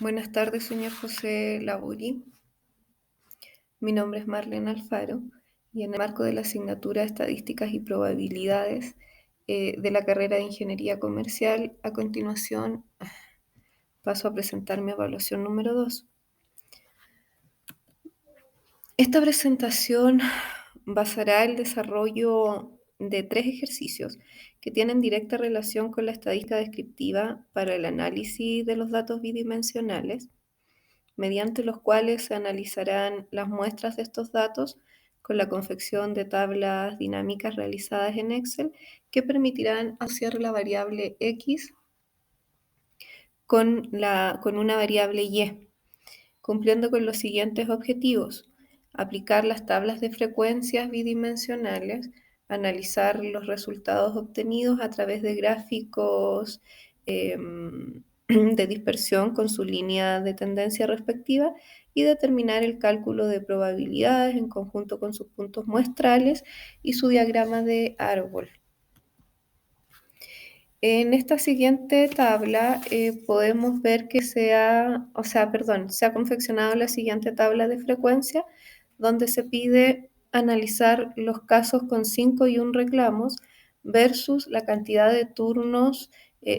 Buenas tardes, señor José Laburi. Mi nombre es Marlene Alfaro y en el marco de la asignatura Estadísticas y Probabilidades de la carrera de Ingeniería Comercial, a continuación paso a presentar mi evaluación número 2. Esta presentación basará el desarrollo de 3 ejercicios que tienen directa relación con la estadística descriptiva para el análisis de los datos bidimensionales, mediante los cuales se analizarán las muestras de estos datos con la confección de tablas dinámicas realizadas en Excel que permitirán asociar la variable X con una variable Y, cumpliendo con los siguientes objetivos: aplicar las tablas de frecuencias bidimensionales, analizar los resultados obtenidos a través de gráficos de dispersión con su línea de tendencia respectiva y determinar el cálculo de probabilidades en conjunto con sus puntos muestrales y su diagrama de árbol. En esta siguiente tabla podemos ver que se ha confeccionado la siguiente tabla de frecuencia, donde se pide analizar los casos con 5 y 1 reclamos versus la cantidad de turnos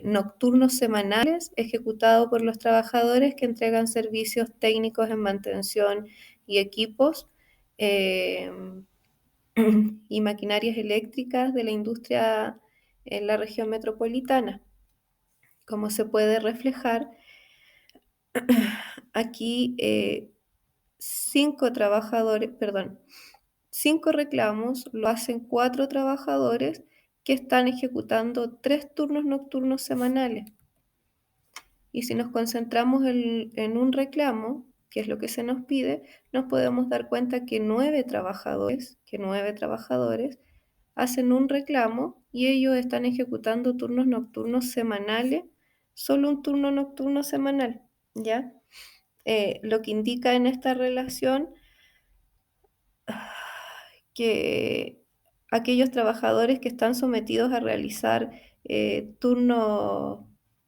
nocturnos semanales ejecutados por los trabajadores que entregan servicios técnicos en mantención y equipos eh, y maquinarias eléctricas de la industria en la región metropolitana. Como se puede reflejar, aquí 5 reclamos lo hacen 4 trabajadores que están ejecutando 3 turnos nocturnos semanales. Y si nos concentramos en un reclamo, que es lo que se nos pide, nos podemos dar cuenta que 9 trabajadores hacen un reclamo y ellos están ejecutando turnos nocturnos semanales, solo un turno nocturno semanal, ¿ya? Lo que indica en esta relación que aquellos trabajadores que están sometidos a realizar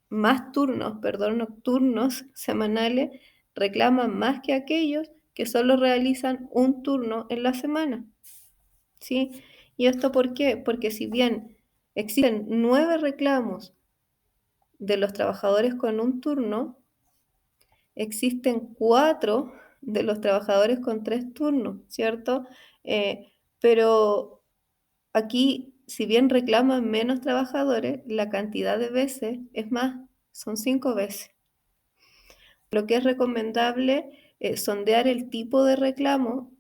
nocturnos semanales reclaman más que aquellos que solo realizan un turno en la semana, ¿sí? ¿Y esto por qué? Porque si bien existen 9 reclamos de los trabajadores con un turno, existen 4 de los trabajadores con 3 turnos, ¿cierto? Pero aquí, si bien reclaman menos trabajadores, la cantidad de veces es más, son 5 veces. Lo que es recomendable es sondear el tipo de reclamo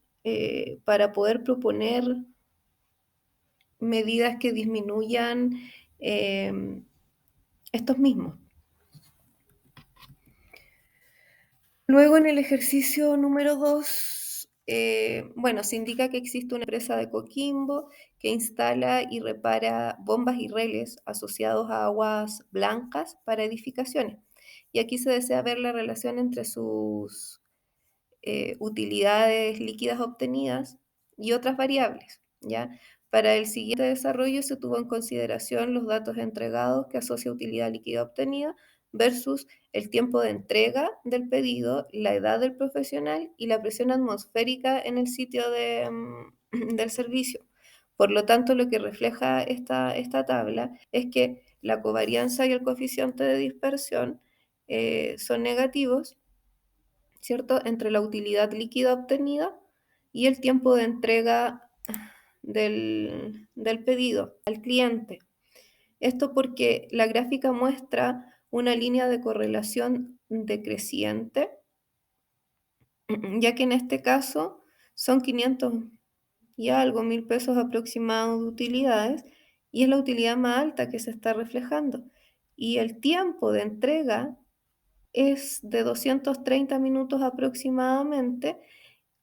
para poder proponer medidas que disminuyan estos mismos. Luego, en el ejercicio número 2, se indica que existe una empresa de Coquimbo que instala y repara bombas y reles asociados a aguas blancas para edificaciones. Y aquí se desea ver la relación entre sus utilidades líquidas obtenidas y otras variables, ¿ya? Para el siguiente desarrollo se tuvo en consideración los datos entregados que asocia utilidad líquida obtenida versus el tiempo de entrega del pedido, la edad del profesional y la presión atmosférica en el sitio del servicio. Por lo tanto, lo que refleja esta tabla es que la covarianza y el coeficiente de dispersión son negativos, ¿cierto?, entre la utilidad líquida obtenida y el tiempo de entrega del pedido al cliente. Esto porque la gráfica muestra una línea de correlación decreciente, ya que en este caso son 500 y algo mil pesos aproximados de utilidades y es la utilidad más alta que se está reflejando. Y el tiempo de entrega es de 230 minutos aproximadamente,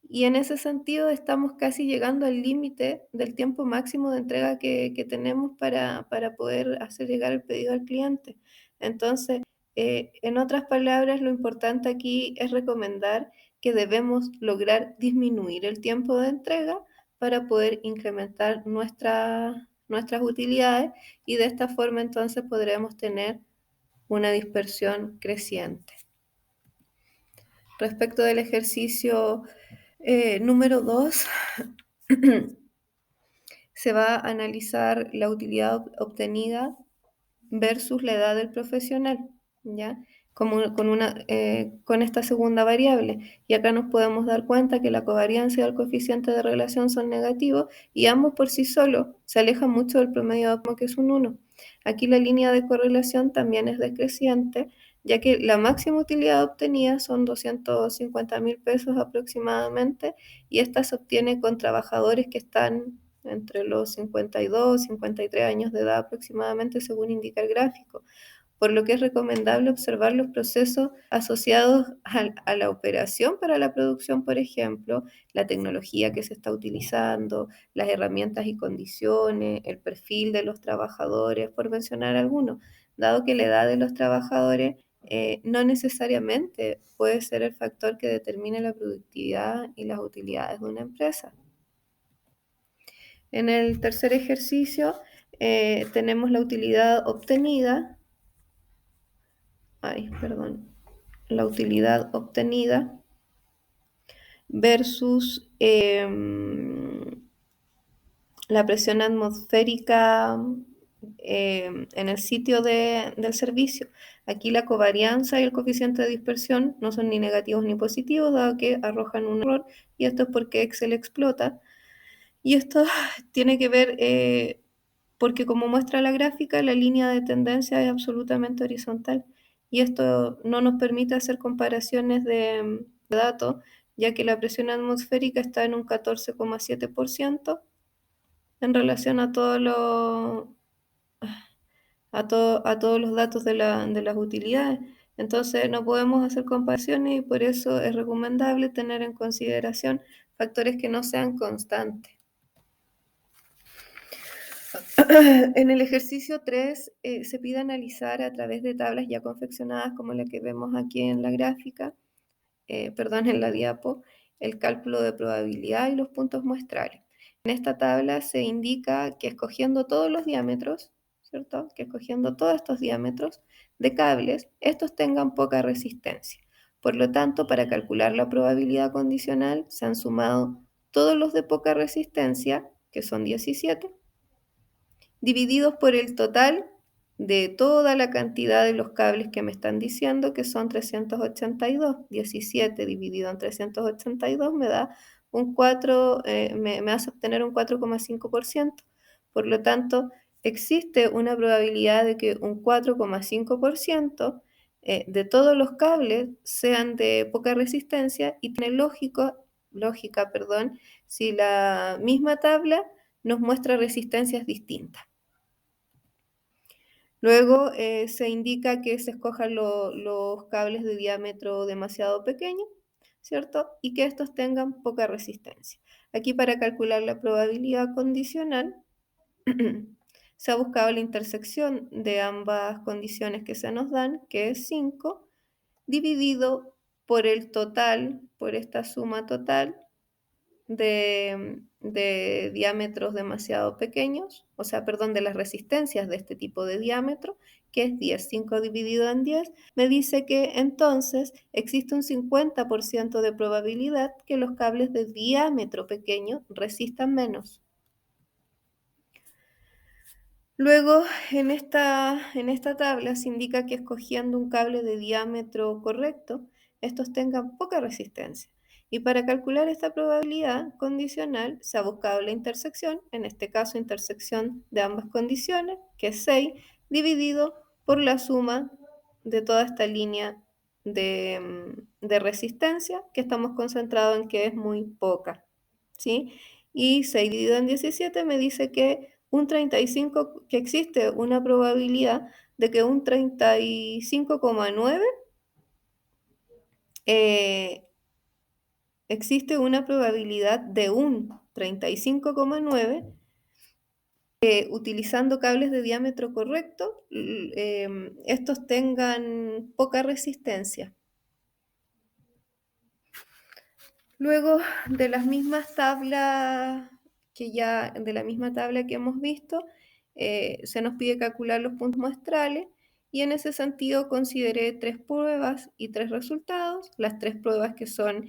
y en ese sentido estamos casi llegando al límite del tiempo máximo de entrega que tenemos para poder hacer llegar el pedido al cliente. Entonces, en otras palabras, lo importante aquí es recomendar que debemos lograr disminuir el tiempo de entrega para poder incrementar nuestras utilidades, y de esta forma entonces podremos tener una dispersión creciente. Respecto del ejercicio número 2, se va a analizar la utilidad obtenida versus la edad del profesional, ¿ya? Con esta segunda variable. Y acá nos podemos dar cuenta que la covarianza y el coeficiente de relación son negativos y ambos por sí solos se alejan mucho del promedio que es un 1. Aquí la línea de correlación también es decreciente, ya que la máxima utilidad obtenida son 250.000 pesos aproximadamente, y esta se obtiene con trabajadores que están entre los 52 y 53 años de edad aproximadamente, según indica el gráfico, por lo que es recomendable observar los procesos asociados a la operación para la producción, por ejemplo, la tecnología que se está utilizando, las herramientas y condiciones, el perfil de los trabajadores, por mencionar algunos, dado que la edad de los trabajadores no necesariamente puede ser el factor que determine la productividad y las utilidades de una empresa. En el tercer ejercicio tenemos la utilidad obtenida, la utilidad obtenida versus la presión atmosférica en el sitio del servicio. Aquí la covarianza y el coeficiente de dispersión no son ni negativos ni positivos, dado que arrojan un error, y esto es porque Excel explota. Y esto tiene que ver porque, como muestra la gráfica, la línea de tendencia es absolutamente horizontal, y esto no nos permite hacer comparaciones de datos, ya que la presión atmosférica está en un 14,7% en relación a todos los datos de las utilidades. Entonces no podemos hacer comparaciones, y por eso es recomendable tener en consideración factores que no sean constantes. En el ejercicio 3 se pide analizar a través de tablas ya confeccionadas, como la que vemos aquí en la gráfica, en la diapo, el cálculo de probabilidad y los puntos muestrales. En esta tabla se indica que escogiendo todos los diámetros, ¿cierto? Que escogiendo todos estos diámetros de cables, estos tengan poca resistencia. Por lo tanto, para calcular la probabilidad condicional, se han sumado todos los de poca resistencia, que son 17, divididos por el total de toda la cantidad de los cables que me están diciendo, que son 382. 17 dividido en 382 me da un 4, me hace obtener un 4,5%. Por lo tanto, existe una probabilidad de que un 4,5% de todos los cables sean de poca resistencia, y tiene lógica, si la misma tabla nos muestra resistencias distintas. Luego se indica que se escojan los cables de diámetro demasiado pequeño, ¿cierto? Y que estos tengan poca resistencia. Aquí, para calcular la probabilidad condicional, se ha buscado la intersección de ambas condiciones que se nos dan, que es 5, dividido por el total, por esta suma total de diámetros demasiado pequeños, de las resistencias de este tipo de diámetro, que es 10. 5 dividido en 10 me dice que entonces existe un 50% de probabilidad que los cables de diámetro pequeño resistan menos. Luego, en esta tabla se indica que escogiendo un cable de diámetro correcto, estos tengan poca resistencia. Y para calcular esta probabilidad condicional se ha buscado la intersección, en este caso intersección de ambas condiciones, que es 6, dividido por la suma de toda esta línea de resistencia, que estamos concentrados en que es muy poca, ¿sí? Y 6 dividido en 17 me dice que que existe una probabilidad de que un 35,9 existe una probabilidad de un 35,9 utilizando cables de diámetro correcto, estos tengan poca resistencia. Luego de las mismas tablas de la misma tabla que hemos visto, se nos pide calcular los puntos muestrales, y en ese sentido consideré 3 pruebas y 3 resultados, las 3 pruebas que son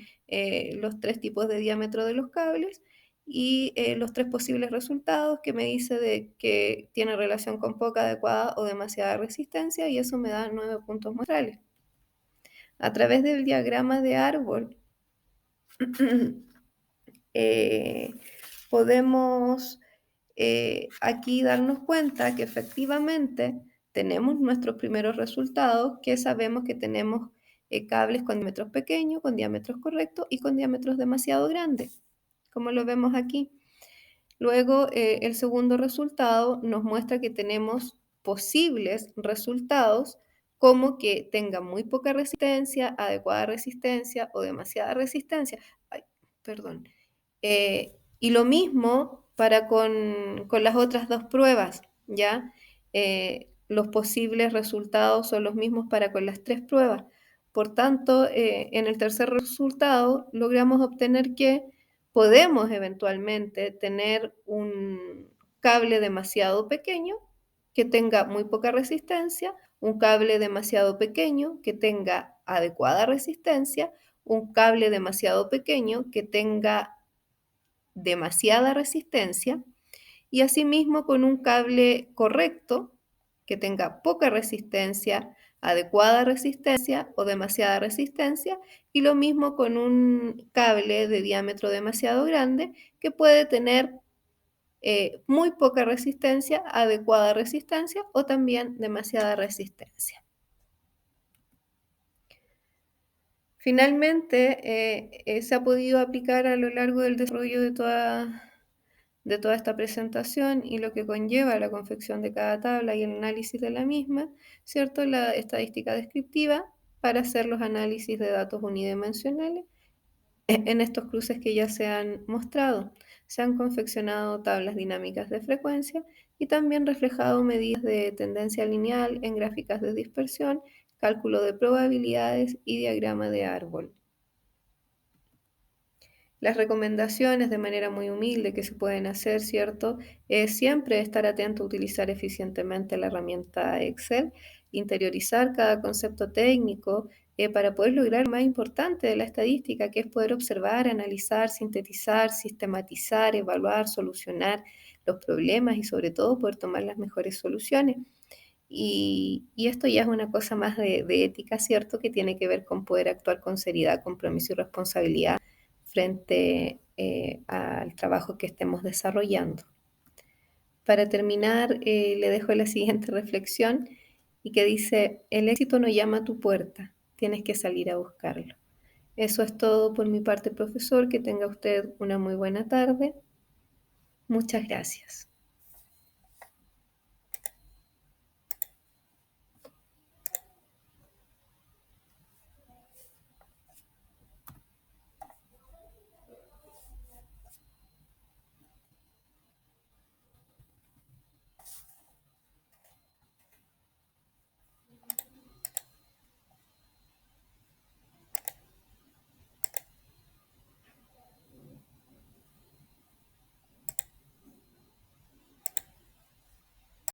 los 3 tipos de diámetro de los cables y los 3 posibles resultados que me dice de que tiene relación con poca, adecuada o demasiada resistencia y eso me da 9 puntos muestrales. A través del diagrama de árbol podemos aquí darnos cuenta que efectivamente tenemos nuestros primeros resultados, que sabemos que tenemos cables con diámetros pequeños, con diámetros correctos y con diámetros demasiado grandes, como lo vemos aquí. Luego, el segundo resultado nos muestra que tenemos posibles resultados como que tenga muy poca resistencia, adecuada resistencia o demasiada resistencia. Ay, perdón. Y lo mismo para con las otras dos pruebas, ¿ya? Los posibles resultados son los mismos para con las tres pruebas. Por tanto, en el tercer resultado logramos obtener que podemos eventualmente tener un cable demasiado pequeño que tenga muy poca resistencia, un cable demasiado pequeño que tenga adecuada resistencia, un cable demasiado pequeño que tenga demasiada resistencia y asimismo con un cable correcto que tenga poca resistencia, adecuada resistencia o demasiada resistencia y lo mismo con un cable de diámetro demasiado grande que puede tener muy poca resistencia, adecuada resistencia o también demasiada resistencia. Finalmente, se ha podido aplicar a lo largo del desarrollo de toda esta presentación y lo que conlleva la confección de cada tabla y el análisis de la misma, ¿cierto? La estadística descriptiva para hacer los análisis de datos unidimensionales en estos cruces que ya se han mostrado. Se han confeccionado tablas dinámicas de frecuencia y también reflejado medidas de tendencia lineal en gráficas de dispersión, cálculo de probabilidades y diagrama de árbol. Las recomendaciones de manera muy humilde que se pueden hacer, ¿cierto? Es siempre estar atento a utilizar eficientemente la herramienta Excel, interiorizar cada concepto técnico para poder lograr lo más importante de la estadística, que es poder observar, analizar, sintetizar, sistematizar, evaluar, solucionar los problemas y sobre todo poder tomar las mejores soluciones. Y esto ya es una cosa más de ética, ¿cierto? Que tiene que ver con poder actuar con seriedad, compromiso y responsabilidad frente al trabajo que estemos desarrollando. Para terminar, le dejo la siguiente reflexión y que dice, el éxito no llama a tu puerta, tienes que salir a buscarlo. Eso es todo por mi parte, profesor. Que tenga usted una muy buena tarde. Muchas gracias.